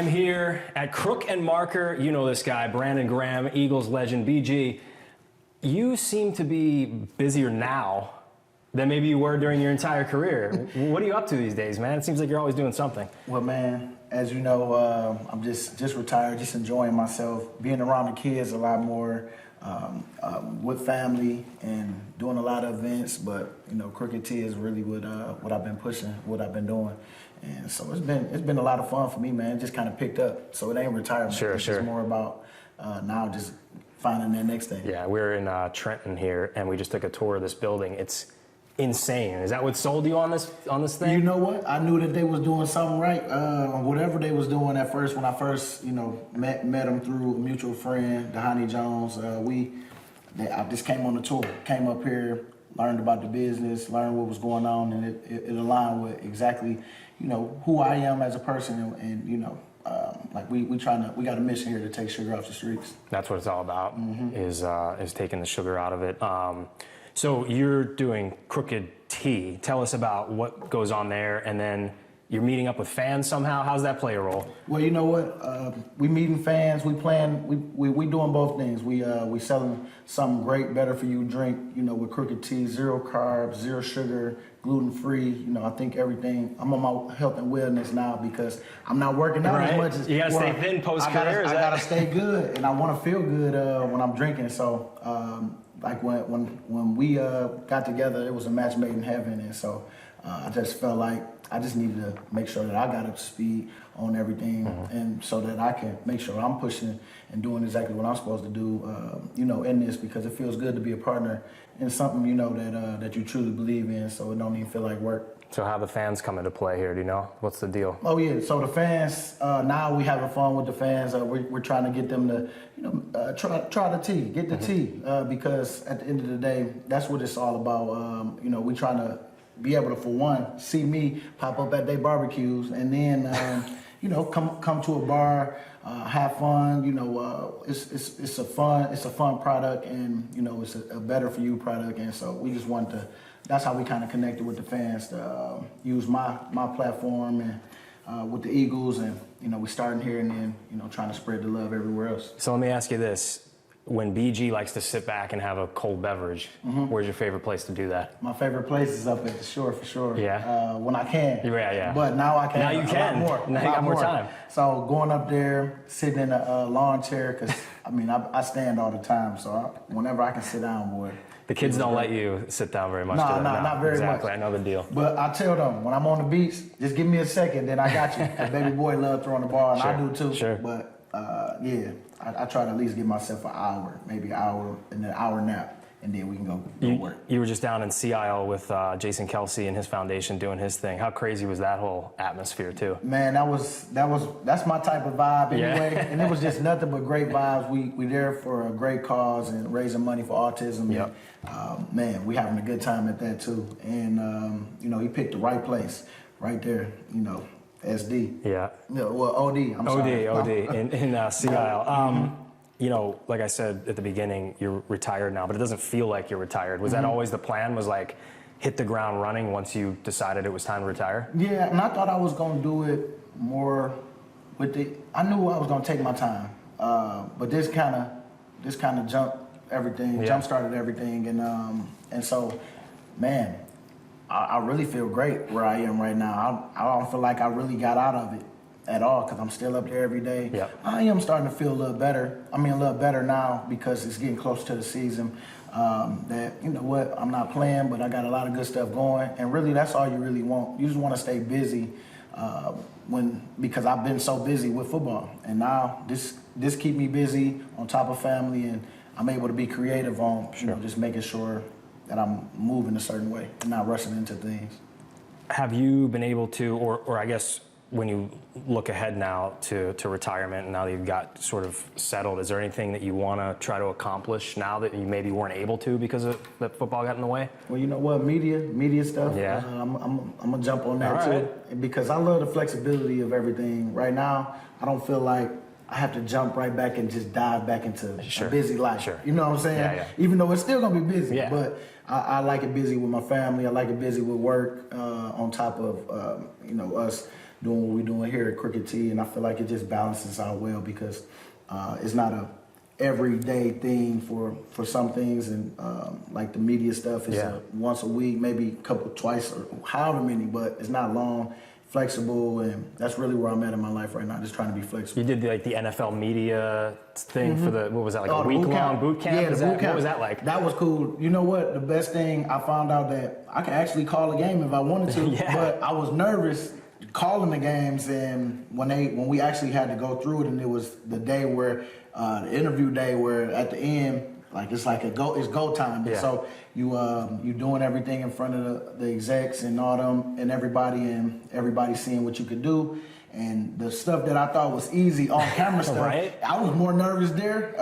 I'm here at Crook and Marker. You know this guy, Brandon Graham, Eagles legend, BG. You seem to be busier now than maybe you were during your entire career. What are you up to these days, man? It seems like you're always doing something. Well, man, as you know, I'm just retired, just enjoying myself, being around the kids a lot more, with family, and doing a lot of events. But you know, Crooked T is really what I've been pushing, what I've been doing, and so it's been a lot of fun for me, man. It just kind of picked up, so it ain't retirement. Sure. It's more about now just finding that next thing. Yeah, we're in Trenton here, and we just took a tour of this building. It's insane. Is that what sold you on this thing? You know what? I knew that they was doing something right. Whatever they was doing at first, when I first, met them through a mutual friend, Dahani Jones. I just came on the tour, came up here, learned about the business, learned what was going on, and it aligned with exactly, who I am as a person, and we got a mission here to take sugar off the streets. That's what it's all about. Is taking the sugar out of it. So you're doing Crooked T. Tell us about what goes on there, and then you're meeting up with fans somehow. How's that play a role? Well, you know what? We meeting fans. We playing. We doing both things. We selling something great, better for you drink. With Crooked T, 0 carbs, 0 sugar, gluten free. I think everything. I'm on my health and wellness now because I'm not working out as much as you gotta stay thin post career. I gotta stay good, and I want to feel good when I'm drinking. So. Like when we got together, it was a match made in heaven, and so I just felt like I just needed to make sure that I got up to speed on everything, and so that I can make sure I'm pushing and doing exactly what I'm supposed to do, in this, because it feels good to be a partner in something that you truly believe in, so it don't even feel like work. So how the fans come into play here? Do you know? What's the deal? Oh yeah, so the fans, now we having fun with the fans. We're trying to get them to, try the tea, get the tea, because at the end of the day, that's what it's all about. We trying to be able to, for one, see me pop up at their barbecues, and then, come to a bar, have fun. It's a fun product, and it's a better for you product, and so we just want to. That's how we kind of connected with the fans to use my platform and with the Eagles, and we starting here and then trying to spread the love everywhere else. So let me ask you this: when BG likes to sit back and have a cold beverage, where's your favorite place to do that? My favorite place is up at the shore for sure. Yeah. When I can. Yeah. But now I can. Now you can. More. Now you got more time. So going up there, sitting in a lawn chair, because I stand all the time. So whenever I can sit down, boy. The kids don't let you sit down very much. No, not very much. Exactly, I know the deal. But I tell them, when I'm on the beach, just give me a second, then I got you. Because baby boy love throwing the ball, and I do too. Sure. But I try to at least give myself an hour, maybe an hour, and an hour nap, and then we can go work. You were just down in Sea Isle with Jason Kelsey and his foundation doing his thing. How crazy was that whole atmosphere too? Man, that's my type of vibe anyway. Yeah. And it was just nothing but great vibes. We there for a great cause and raising money for autism. Yep. And, man, we having a good time at that too. And he picked the right place right there. SD. Yeah. Well, OD. OD in Sea Isle. Like I said at the beginning, you're retired now, but it doesn't feel like you're retired. Was that always the plan? Was like hit the ground running once you decided it was time to retire? Yeah, and I thought I was gonna do it more I knew I was gonna take my time, but this kind of jumped everything, jump started everything, and so, man, I really feel great where I am right now. I don't feel like I really got out of it at all, because I'm still up there every day. Yep. I am starting to feel a little better. A little better now because it's getting close to the season. That, I'm not playing, but I got a lot of good stuff going. And really, that's all you really want. You just want to stay busy because I've been so busy with football. And now this keep me busy on top of family, and I'm able to be creative on just making sure that I'm moving a certain way and not rushing into things. Have you been able to, or I guess, when you look ahead now to retirement, and now that you've got sort of settled, is there anything that you want to try to accomplish now that you maybe weren't able to because of that football got in the way? Well, you know what, media stuff. Yeah. I'm gonna jump on that too, because I love the flexibility of everything. Right now, I don't feel like I have to jump right back and just dive back into Sure. a busy life. Sure. You know what I'm saying? Yeah, yeah. Even though it's still gonna be busy, Yeah. but I like it busy with my family. I like it busy with work on top of us doing what we're doing here at Crooked T, and I feel like it just balances out well because it's not a everyday thing for some things, and like the media stuff is once a week, maybe twice or however many, but it's not long, flexible, and that's really where I'm at in my life right now, just trying to be flexible. You did like the NFL media thing for what was that, like a the week-long boot camp? Yeah, the boot camp. What was that like? That was cool. You know what? The best thing, I found out that I could actually call a game if I wanted to, Yeah. but I was nervous calling the games, and when we actually had to go through it, and it was the day where the interview day where at the end, like it's go time. Yeah. So you doing everything in front of the execs and all them and everybody seeing what you could do. And the stuff that I thought was easy on camera stuff, Right. I was more nervous there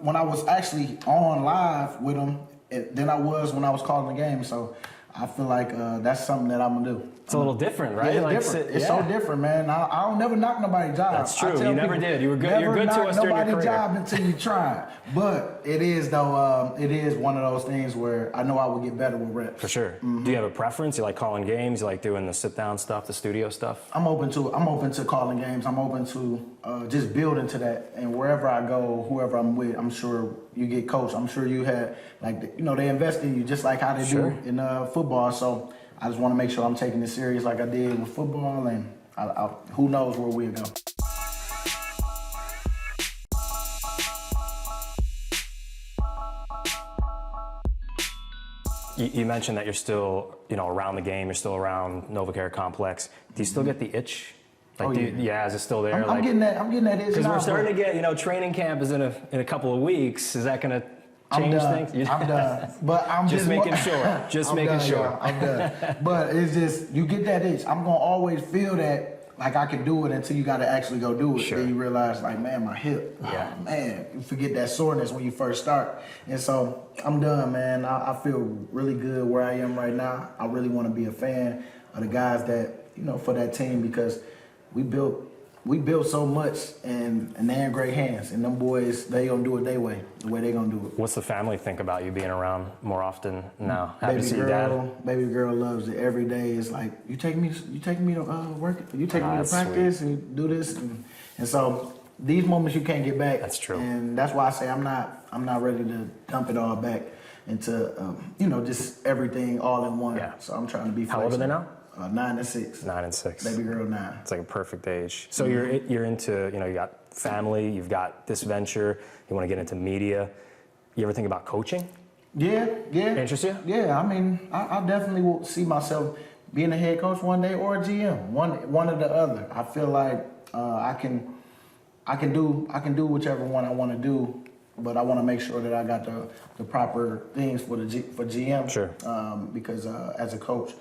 when I was actually on live with them than I was when I was calling the game. So I feel like that's something that I'm gonna do. It's a little different, right? Yeah, it's different. It's so different, man. I don't never knock nobody's job. That's true. I tell You never people, did. You were good. You're good to us during your nobody's career. job until you try. But it is though. It is one of those things where I know I would get better with reps. For sure. Do you have a preference? You like calling games? You like doing the sit-down stuff, the studio stuff? I'm open to calling games. I'm open to just building to that. And wherever I go, whoever I'm with, I'm sure you get coached. I'm sure you had they invest in you just like how they do in football. So I just want to make sure I'm taking it serious like I did with football, and who knows where we'll go. You mentioned that you're still, around the game. You're still around NovaCare Complex. Do you still get the itch? Like, is it still there? I'm getting that itch. Because we're starting to get, training camp is in a couple of weeks. Is that going to change things? I'm done. But I'm just making sure. Just making sure. Y'all. I'm done. But it's just, you get that itch. I'm going to always feel that, like I can do it until you got to actually go do it. Sure. Then you realize, like, man, my hip. Yeah. Oh, man, you forget that soreness when you first start. And so I'm done, man. I feel really good where I am right now. I really want to be a fan of the guys that, for that team, because we built so much, and they're in great hands. And them boys, they gonna do it their way, the way they gonna do it. What's the family think about you being around more often now? Happy to see your dad? Baby girl loves it. Every day is like, you take me to work, you take me to practice, sweet. and do this, and so these moments you can't get back. That's true. And that's why I say I'm not ready to dump it all back into just everything all in one. Yeah. So I'm trying to be flexible. How old are they now? 9 and 6. 9 and 6. Baby girl 9. It's like a perfect age. So you're into, you got family, you've got this venture, you want to get into media. You ever think about coaching? Yeah. Interest you? Yeah, I mean, I definitely will see myself being a head coach one day or a GM, one or the other. I feel like I can do whichever one I want to do, but I want to make sure that I got the proper things for GM. Sure. Because as a coach,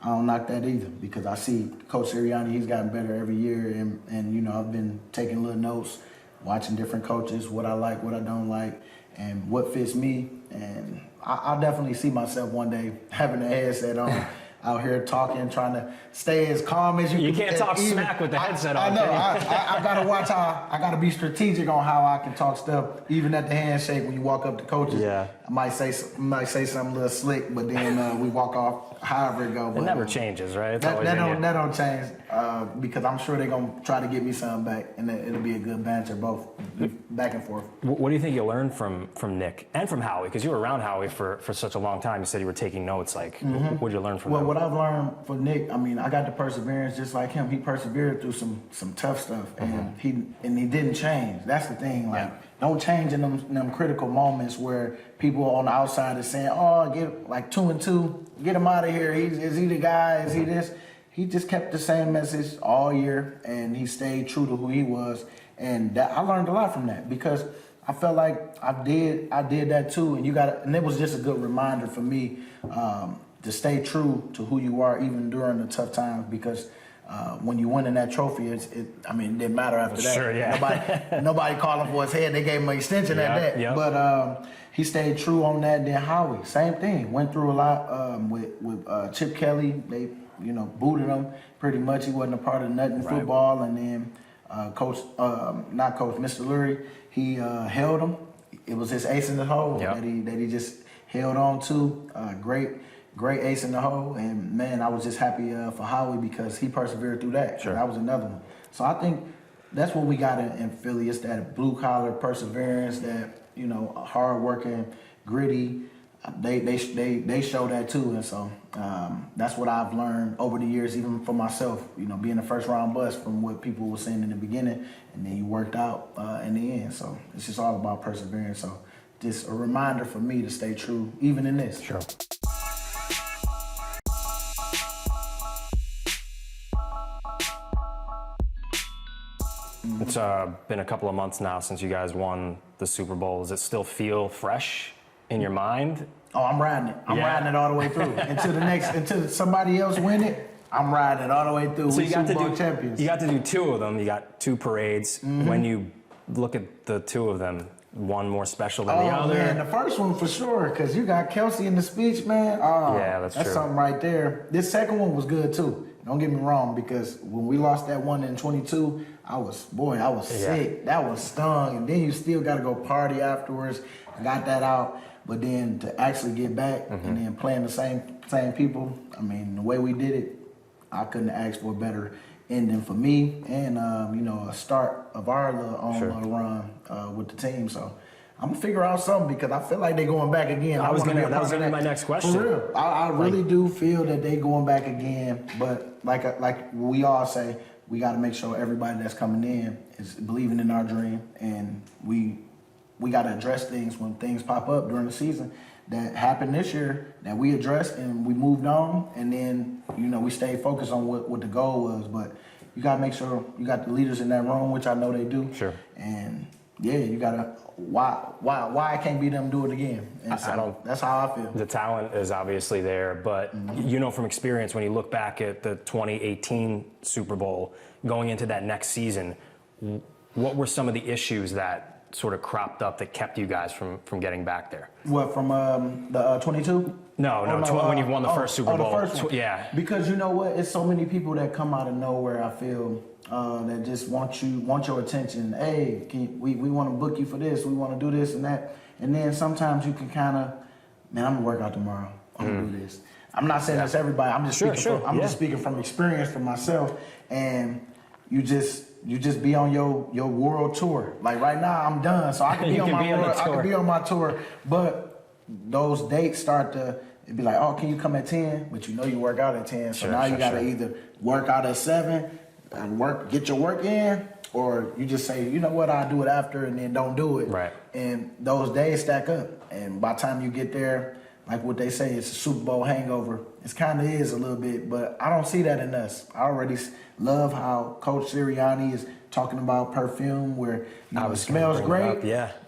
I don't knock that either, because I see Coach Sirianni, he's gotten better every year, and I've been taking little notes, watching different coaches, what I like, what I don't like, and what fits me. And I definitely see myself one day having a headset on, out here talking, trying to stay as calm as you can. You can't talk smack with the headset on. I know. I gotta watch how I gotta be strategic on how I can talk stuff, even at the handshake when you walk up to coaches. Yeah. I might say something a little slick, but then we walk off however it goes. It never changes, right? It's That always in you. don't change because I'm sure they're gonna try to get me something back, and it'll be a good banter, both back and forth. What do you think you learned from Nick and from Howie? Because you were around Howie for such a long time. You said you were taking notes. Like, what did you learn from him? What I've learned from Nick, I mean, I got the perseverance just like him. He persevered through some tough stuff, and he didn't change. That's the thing. Like, don't change in them critical moments where people on the outside are saying, "Oh, get like 2-2, get him out of here. Is he the guy? Is he this?" He just kept the same message all year, and he stayed true to who he was. And I learned a lot from that, because I felt like I did that too. And it was just a good reminder for me to stay true to who you are, even during the tough times, because when you win in that trophy, it didn't matter after that. Sure, yeah. Nobody called him for his head. They gave him an extension at that. Yep. But he stayed true on that. Then Howie, same thing. Went through a lot with Chip Kelly. They booted him pretty much. He wasn't a part of nothing football. And then Mr. Lurie, he held him. It was his ace in the hole that he just held on to. Great ace in the hole, and man, I was just happy for Howie because he persevered through that. Sure. And that was another one. So I think that's what we got in Philly. It's that blue collar perseverance, that hard working, gritty. They show that too, and so that's what I've learned over the years, even for myself. Being a first round bust from what people were saying in the beginning, and then you worked out in the end. So it's just all about perseverance. So just a reminder for me to stay true, even in this. Sure. It's been a couple of months now since you guys won the Super Bowl. Does it still feel fresh in your mind? Oh, I'm riding it. I'm riding it all the way through until somebody else win it. I'm riding it all the way through. So you got Super to Bowl do champions. You got to do two of them. You got two parades. Mm-hmm. When you look at the two of them, one more special than the other. Man, the first one for sure, because you got Kelsey in the speech, man. Oh, yeah, that's true. Something right there. This second one was good too. Don't get me wrong, because when we lost that one in 22, I was sick. That was stung, and then you still got to go party afterwards. I got that out, but then to actually get back and then playing the same people, I mean, the way we did it, I couldn't ask for a better ending for me, and a start of our little own run with the team. So I'm gonna figure out something, because I feel like they're going back again. That was gonna be my next question. For real, I really do feel that they going back again. But like we all say, we got to make sure everybody that's coming in is believing in our dream, and we got to address things when things pop up during the season that happened this year that we addressed and we moved on, and then we stayed focused on what the goal was. But you got to make sure you got the leaders in that room, which I know they do. Sure. And yeah, you got to why it can't be them do it again. And so that's how I feel. The talent is obviously there, but from experience, when you look back at the 2018 Super Bowl, going into that next season, what were some of the issues that sort of cropped up that kept you guys from getting back there? What, from the 22? No, when you won the first Super Bowl. The first one. Yeah. Because you know what? It's so many people that come out of nowhere, I feel, that just want your attention. Hey, we want to book you for this. We want to do this and that. And then sometimes you can kind of, man, I'm going to work out tomorrow. I'm going to do this. I'm not saying that's everybody. I'm just just speaking from experience for myself. And you just be on your world tour. Like right now, I'm done, so I can be on my world. I can be on my tour, but those dates start to be like, oh, can you come at 10? But you work out at 10, so now you got to either work out at 7 and get your work in, or you just say, you know what, I'll do it after, and then don't do it. Right. And those days stack up, and by the time you get there, like what they say, it's a Super Bowl hangover. It kind of is a little bit, but I don't see that in us. I already love how Coach Sirianni is talking about perfume, where it smells great,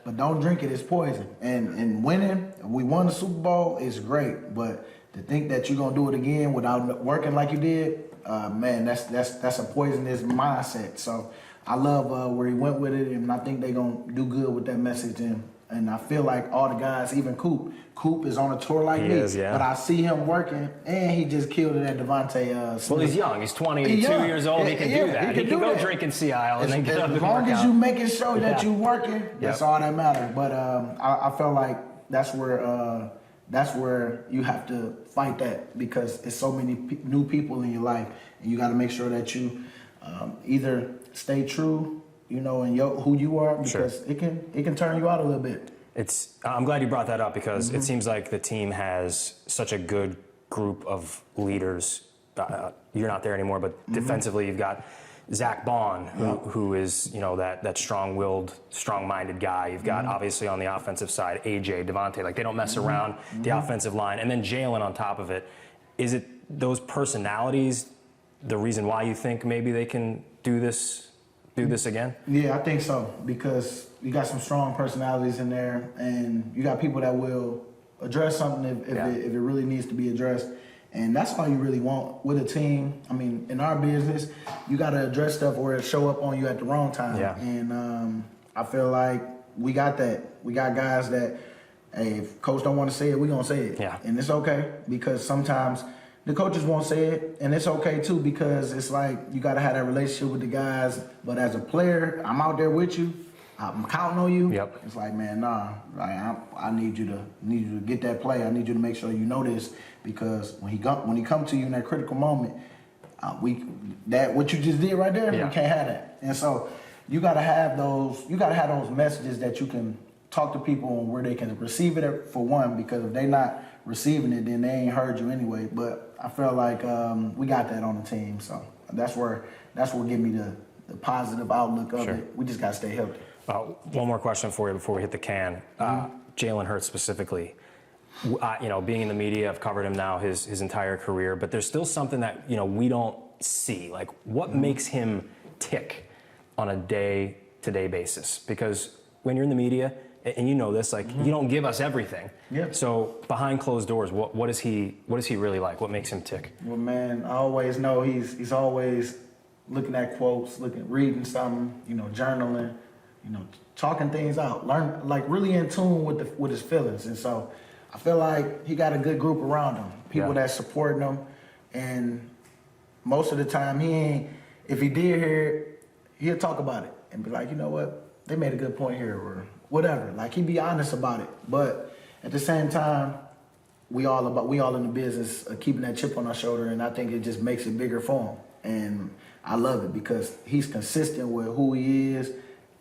but don't drink it, it's poison. And winning, we won the Super Bowl, is great, but to think that you're gonna do it again without working like you did, man, that's a poisonous mindset. So I love where he went with it, and I think they're gonna do good with that message. And I feel like all the guys, even Coop is on a tour like me, but I see him working, and he just killed it at Devontae Smith. Well, he's young. He's 22 years old. He can do that. He can go drink in Sea Isle and then get up and work out. As long as you making sure that you working, that's all that matters. But I felt like that's where you have to fight that, because it's so many new people in your life, and you got to make sure that you either stay true, and who you are, because it can turn you out a little bit. I'm glad you brought that up, because it seems like the team has such a good group of leaders. You're not there anymore, but defensively you've got Zach Bond, who is that strong-willed, strong-minded guy. You've got obviously on the offensive side AJ, Devontae. Like, they don't mess around the offensive line, and then Jalen on top of it. Is it those personalities the reason why you think maybe they can do this again? Yeah, I think so, because you got some strong personalities in there, and you got people that will address something if it really needs to be addressed. And that's all you really want with a team. I mean, in our business, you got to address stuff or it show up on you at the wrong time. Yeah. And I feel like we got that. We got guys that, hey, if coach don't want to say it, we're going to say it. Yeah. And it's okay, because sometimes The coaches won't say it, and it's okay too because it's like you got to have that relationship with the guys. But as a player, I'm out there with you. I'm counting on you. Yep. It's like, man, nah. Like I need you to get that play. I need you to make sure you know this because when he come to you in that critical moment, what you just did right there, Yeah. we can't have that. And so you got to have those. You got to have those messages that you can talk to people on where they can receive it for one. Because if they not receiving it, then they ain't heard you anyway. But I feel like we got that on the team. So that's what give me the positive outlook of it. We just got to stay healthy. One more question for you before we hit the can. Jalen Hurts specifically, being in the media, I've covered him now his entire career, but there's still something that, we don't see. Like, what makes him tick on a day-to-day basis? Because when you're in the media, and you know this, like, you don't give us everything. Yep. So behind closed doors, what is he really like? What makes him tick? Well, man, I always know he's always looking at quotes, reading something, journaling, talking things out, really in tune with his feelings. And so I feel like he got a good group around him, people that supporting him. And most of the time if he did hear it, he'll talk about it and be like, you know what, they made a good point here or whatever. Like, he'd be honest about it. But at the same time, we all in the business of keeping that chip on our shoulder, and I think it just makes it bigger for him. And I love it because he's consistent with who he is.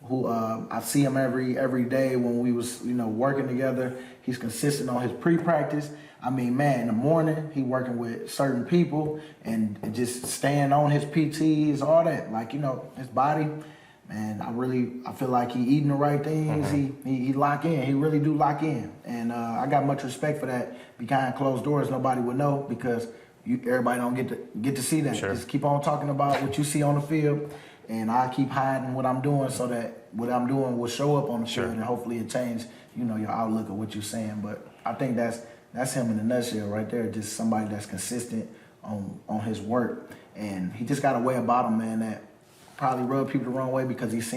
I see him every day when we was working together. He's consistent on his pre-practice. I mean, man, in the morning he working with certain people and just staying on his PTs, all that. Like, his body, man. I feel like he eating the right things. He lock in. He really do lock in, and I got much respect for that. Behind closed doors, nobody would know because everybody don't get to see that. Sure. Just keep on talking about what you see on the field. And I keep hiding what I'm doing so that what I'm doing will show up on the field, and hopefully it change, your outlook of what you're saying. But I think that's him in a nutshell right there. Just somebody that's consistent on his work, and he just got a way about him, man, that probably rub people the wrong way because he's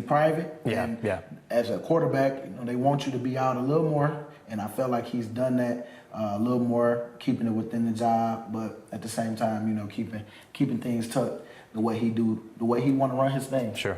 private. Yeah. As a quarterback, they want you to be out a little more, and I felt like he's done that a little more, keeping it within the job, but at the same time, keeping things tucked. The way he want to run his thing. Sure.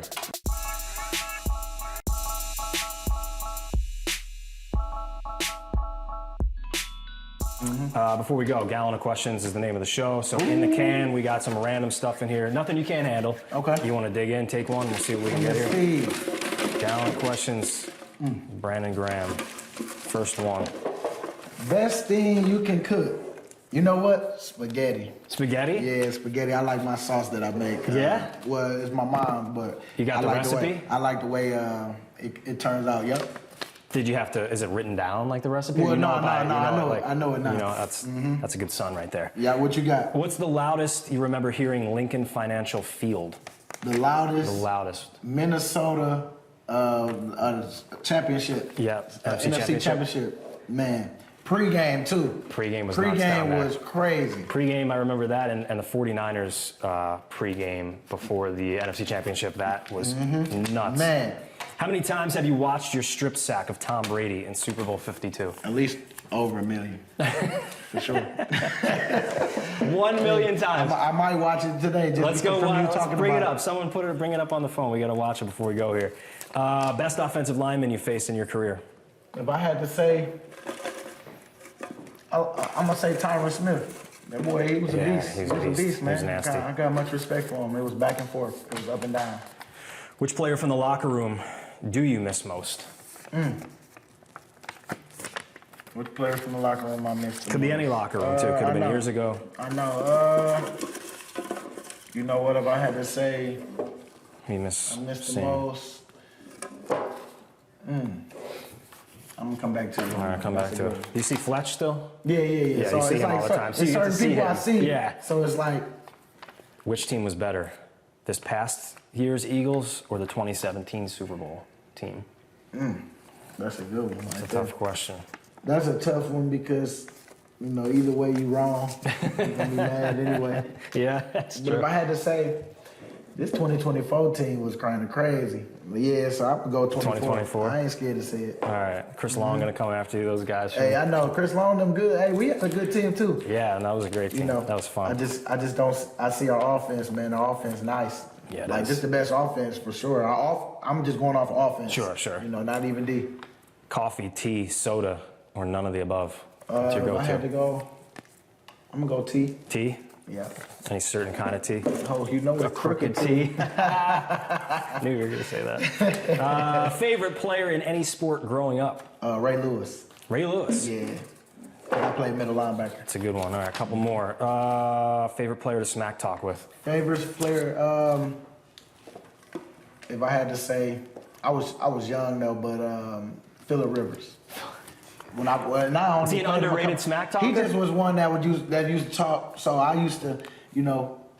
Before we go, Gallen of Questions is the name of the show. So in the can, we got some random stuff in here. Nothing you can't handle. Okay. You want to dig in, take one, we'll see what we can get here. Gallen of Questions, Brandon Graham. First one. Best thing you can cook. You know what? Spaghetti. Spaghetti? Yeah, spaghetti. I like my sauce that I make. Yeah? Well, it's my mom, but You got the recipe? I like the way it turns out. Yep. Did you have to? Is it written down like the recipe? Well, no, I know it now. That's a good son right there. Yeah, what you got? What's the loudest you remember hearing Lincoln Financial Field? The loudest. The loudest. Minnesota championship. Yeah, NFC championship. Man. Pre-game, too. Pre-game was nuts down there. Pre-game was crazy. Pre-game, I remember that, and the 49ers pre-game before the NFC Championship, that was nuts. Man. How many times have you watched your strip sack of Tom Brady in Super Bowl 52? At least over 1 million, for sure. 1 million times. I might watch it today. Just Let's go. Let's Bring it up. Someone bring it up on the phone. We got to watch it before we go here. Best offensive lineman you faced in your career? If I had to say, I'm going to say Tyron Smith. That boy, he was a beast. He was a beast, man. He was nasty. I got much respect for him. It was back and forth. It was up and down. Which player from the locker room do you miss most? Which player from the locker room I missed? Could be any locker room, too. Could have been years ago. I know. You know what? If I had to say, I missed the most. I'm gonna come back to you. All right, come back to it. You see Fletch still? Yeah. Yeah, So you see it's him like all the time. So it's you get to certain see people him. I see. Yeah. So it's like, Which team was better, this past year's Eagles or the 2017 Super Bowl team? that's a good one. That's a tough question. That's a tough one because, either way you wrong. You're gonna be mad anyway. Yeah, that's But true. if I had to say, This 2024 team was kind of crazy. Yeah, so I could go 2024. I ain't scared to say it. All right, Chris Long gonna come after you. Those guys. Hey, I know Chris Long, them good. Hey, we have a good team too. Yeah, and that was a great team. You know, that was fun. I just don't. I see our offense, man. Our offense, nice. Yeah, it like is. this the best offense for sure. I'm just going off offense. Sure. You know, not even D. Coffee, tea, soda, or none of the above. What's your If go-to? I had to go, I'm gonna go T. Tea? Yeah. Any certain kind of tea? Oh, you know it's Crooked tea. Knew you were gonna say that. Favorite player in any sport growing up? Ray Lewis. Ray Lewis. Yeah. I played middle linebacker. That's a good one. All right, a couple more. Favorite player to smack talk with? Favorite player, if I had to say, I was young though, but Phillip Rivers. Is he an underrated smack talker? He just was one that used to talk. So I used to,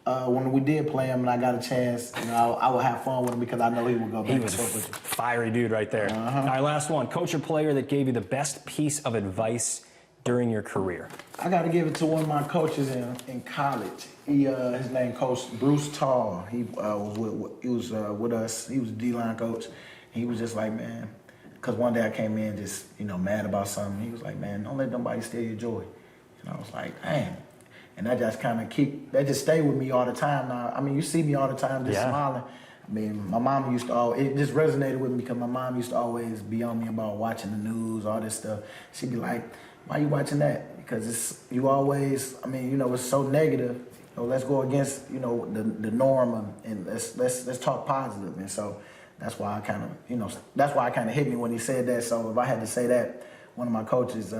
when we did play him and I got a chance, I would have fun with him because I know he would go back He and was a forth with you. fiery dude right there. All right, last one. Coach or player that gave you the best piece of advice during your career? I got to give it to one of my coaches in college. His name Coach Bruce Tall. He was with us. He was a D-line coach. He was just like, man, because one day I came in just mad about something. He was like, man, don't let nobody steal your joy. And I was like, dang. And that just that just stayed with me all the time. Now, I mean, you see me all the time just smiling. I mean, my mom used to it just resonated with me because my mom used to always be on me about watching the news, all this stuff. She'd be like, why you watching that? Because it's so negative. Let's go against, the norm and let's talk positive. And so that's why I kind of hit me when he said that. So if I had to say that, one of my coaches,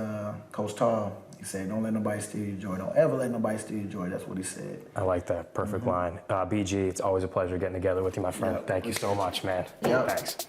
Coach Tall, he said, don't let nobody steal your joy. Don't ever let nobody steal your joy. That's what he said. I like that. Perfect line. BG, it's always a pleasure getting together with you, my friend. Yep. Thank you so much, man. Yep. Thanks.